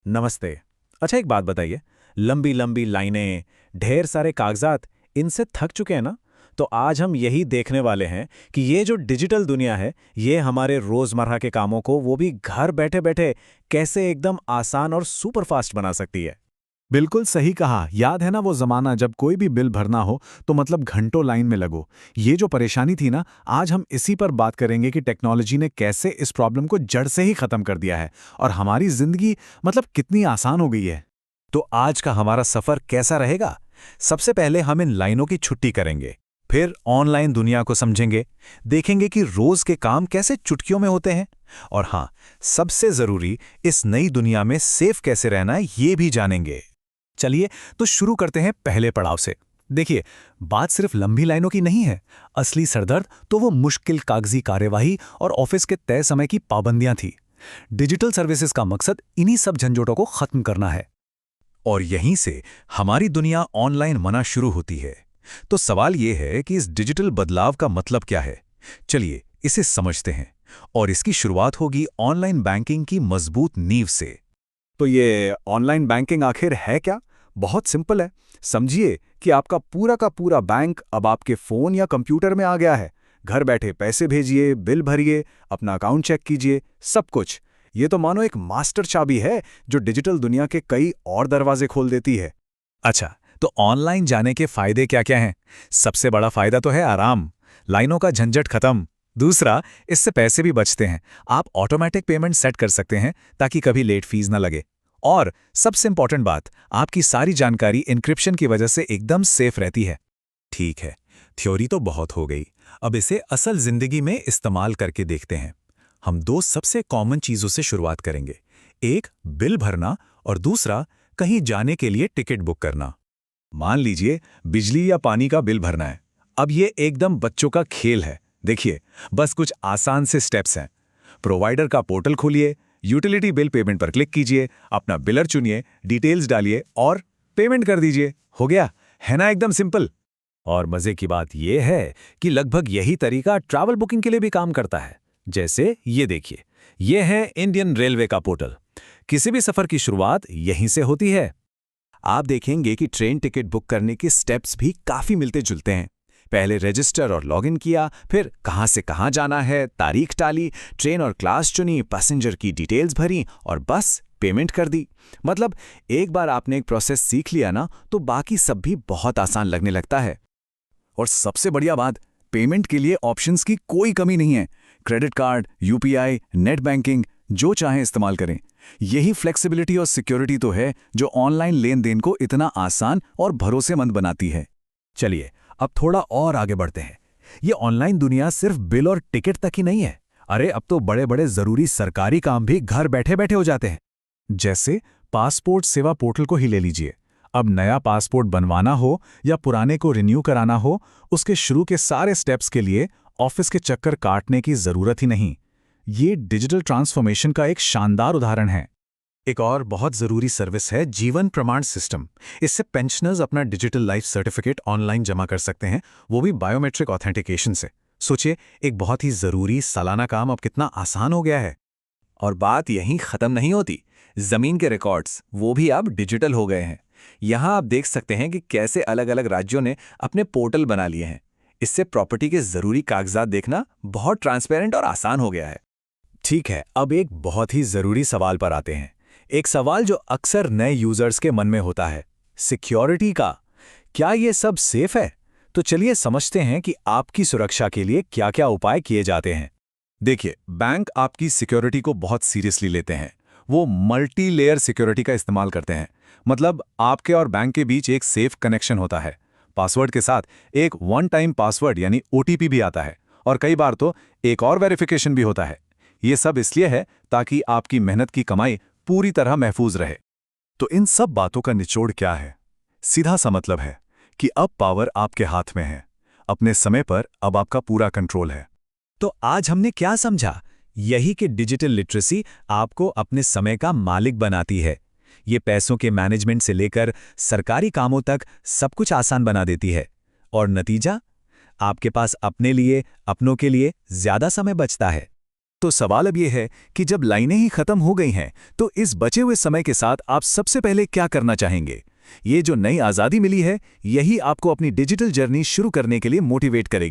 नमस्ते। अच्छा, एक बात बताइए। लंबी लंबी लाइनें, ढेर सारे कागजात, इनसे थक चुके हैं ना? तो आज हम यही देखने वाले हैं कि ये जो डिजिटल दुनिया है, ये हमारे रोजमर्रा के कामों को, वो भी घर बैठे बैठे, कैसे एकदम आसान और सुपर फास्ट बना सकती है। बिल्कुल सही कहा। याद है ना वो जमाना जब कोई भी बिल भरना हो तो मतलब घंटों लाइन में लगो। ये जो परेशानी थी ना, आज हम इसी पर बात करेंगे कि टेक्नोलॉजी ने कैसे इस प्रॉब्लम को जड़ से ही खत्म कर दिया है और हमारी जिंदगी मतलब कितनी आसान हो गई है। तो आज का हमारा सफर कैसा रहेगा? सबसे पहले हम इन लाइनों की छुट्टी करेंगे। फिर ऑनलाइन दुनिया को समझेंगे, देखेंगे कि रोज के काम कैसे चुटकियों में होते हैं। और हाँ, सबसे जरूरी, इस नई दुनिया में सेफ कैसे रहना है, ये भी जानेंगे। चलिए, तो शुरू करते हैं पहले पड़ाव से। देखिए, बात सिर्फ लंबी लाइनों की नहीं है। असली सरदर्द तो वो मुश्किल कागजी कार्यवाही और ऑफिस के तय समय की पाबंदियां थी। डिजिटल सर्विसेज का मकसद इन्हीं सब झंझोटों को खत्म करना है। और यहीं से हमारी दुनिया ऑनलाइन मना शुरू होती है। तो सवाल ये है कि इस डिजिटल बदलाव का मतलब क्या है? चलिए इसे समझते हैं। और इसकी शुरुआत होगी ऑनलाइन बैंकिंग की मजबूत नींव से। तो ये ऑनलाइन बैंकिंग आखिर है क्या? बहुत सिंपल है। समझिए कि आपका पूरा का पूरा बैंक अब आपके फ़ोन या कंप्यूटर में आ गया है। घर बैठे पैसे भेजिए, बिल भरिए, अपना अकाउंट चेक कीजिए, सब कुछ। ये तो मानो एक मास्टर चाबी है जो डिजिटल दुनिया के कई और दरवाजे खोल देती है। अच्छा, तो ऑनलाइन जाने के फायदे क्या क्या हैं? सबसे बड़ा फायदा तो है आराम। लाइनों का झंझट खत्म। दूसरा, इससे पैसे भी बचते हैं। आप ऑटोमेटिक पेमेंट सेट कर सकते हैं ताकि कभी लेट फीस ना लगे। और सबसे इंपॉर्टेंट बात, आपकी सारी जानकारी एन्क्रिप्शन की वजह से एकदम सेफ रहती है। ठीक है, थ्योरी तो बहुत हो गई। अब इसे असल जिंदगी में इस्तेमाल करके देखते हैं। हम दो सबसे कॉमन चीजों से शुरुआत करेंगे। एक, बिल भरना, और दूसरा, कहीं जाने के लिए टिकट बुक करना। मान लीजिए बिजली या पानी का बिल भरना है। अब ये एकदम बच्चों का खेल है। देखिए, बस कुछ आसान से स्टेप्स हैं। प्रोवाइडर का पोर्टल खोलिए, यूटिलिटी बिल पेमेंट पर क्लिक कीजिए, अपना बिलर चुनिए, डिटेल्स डालिए और पेमेंट कर दीजिए। हो गया। है ना एकदम सिंपल। और मजे की बात यह है कि लगभग यही तरीका ट्रैवल बुकिंग के लिए भी काम करता है। जैसे ये देखिए, ये है इंडियन रेलवे का पोर्टल। किसी भी सफर की शुरुआत यहीं से होती है। आप देखेंगे कि ट्रेन टिकट बुक करने के स्टेप्स भी काफी मिलते जुलते हैं। पहले रजिस्टर और लॉगिन किया, फिर कहां से कहां जाना है, तारीख डाली, ट्रेन और क्लास चुनी, पैसेंजर की डिटेल्स भरी और बस पेमेंट कर दी। मतलब एक बार आपने एक प्रोसेस सीख लिया ना, तो बाकी सब भी बहुत आसान लगने लगता है। और सबसे बढ़िया बात, पेमेंट के लिए ऑप्शंस की कोई कमी नहीं है। Credit card, UPI, net banking, जो चाहें इस्तेमाल करें। यही फ्लेक्सिबिलिटी और सिक्योरिटी तो है जो ऑनलाइन लेन देन को इतना आसान और भरोसेमंद बनाती है। चलिए, अब थोड़ा और आगे बढ़ते हैं। ये ऑनलाइन दुनिया सिर्फ बिल और टिकट तक ही नहीं है। अरे, अब तो बड़े बड़े जरूरी सरकारी काम भी घर बैठे बैठे हो जाते हैं। जैसे पासपोर्ट सेवा पोर्टल को ही ले लीजिए। अब नया पासपोर्ट बनवाना हो या पुराने को रिन्यू कराना हो, उसके शुरू के सारे स्टेप्स के लिए ऑफिस के चक्कर काटने की जरूरत ही नहीं। ये डिजिटल ट्रांसफॉर्मेशन का एक शानदार उदाहरण है। एक और बहुत जरूरी सर्विस है जीवन प्रमाण सिस्टम। इससे पेंशनर्स अपना डिजिटल लाइफ सर्टिफिकेट ऑनलाइन जमा कर सकते हैं, वो भी बायोमेट्रिक ऑथेंटिकेशन से। सोचिए, एक बहुत ही जरूरी सालाना काम अब कितना आसान हो गया है। और बात यहीं खत्म नहीं होती। जमीन के रिकॉर्ड्स, वो भी अब डिजिटल हो गए हैं। यहाँ आप देख सकते हैं कि कैसे अलग अलग राज्यों ने अपने पोर्टल बना लिए हैं। इससे प्रॉपर्टी के जरूरी कागजात देखना बहुत ट्रांसपेरेंट और आसान हो गया है। ठीक है, अब एक बहुत ही जरूरी सवाल पर आते हैं। एक सवाल जो अक्सर नए यूजर्स के मन में होता है, सिक्योरिटी का। क्या ये सब सेफ है? तो चलिए समझते हैं कि आपकी सुरक्षा के लिए क्या-क्या उपाय किए जाते हैं। देखिए, बैंक आपकी सिक्योरिटी को बहुत सीरियसली लेते हैं। वो मल्टी लेयर सिक्योरिटी का इस्तेमाल करते हैं। मतलब आपके और बैंक के बीच एक सेफ कनेक्शन होता है। पासवर्ड के साथ एक वन टाइम पासवर्ड यानी ओटीपी भी आता है। और कई बार तो एक और वेरिफिकेशन भी होता है। ये सब इसलिए है ताकि आपकी मेहनत की कमाई पूरी तरह महफूज रहे। तो इन सब बातों का निचोड़ क्या है? सीधा सा मतलब है कि अब पावर आपके हाथ में है। अपने समय पर अब आपका पूरा कंट्रोल है। तो आज हमने क्या समझा? यही कि डिजिटल लिटरेसी आपको अपने समय का मालिक बनाती है। ये पैसों के मैनेजमेंट से लेकर सरकारी कामों तक सब कुछ आसान बना देती है। और नतीजा? आपके पास अपने लिए, अपनों के लिए ज्यादा समय बचता है। तो सवाल अब ये है कि जब लाइनें ही खत्म हो गई हैं, तो इस बचे हुए समय के साथ आप सबसे पहले क्या करना चाहेंगे? ये जो नई आज़ादी मिली है, यही आपको अपनी डिजिटल जर्नी शुरू करने के लिए मोटिवेट करेगी।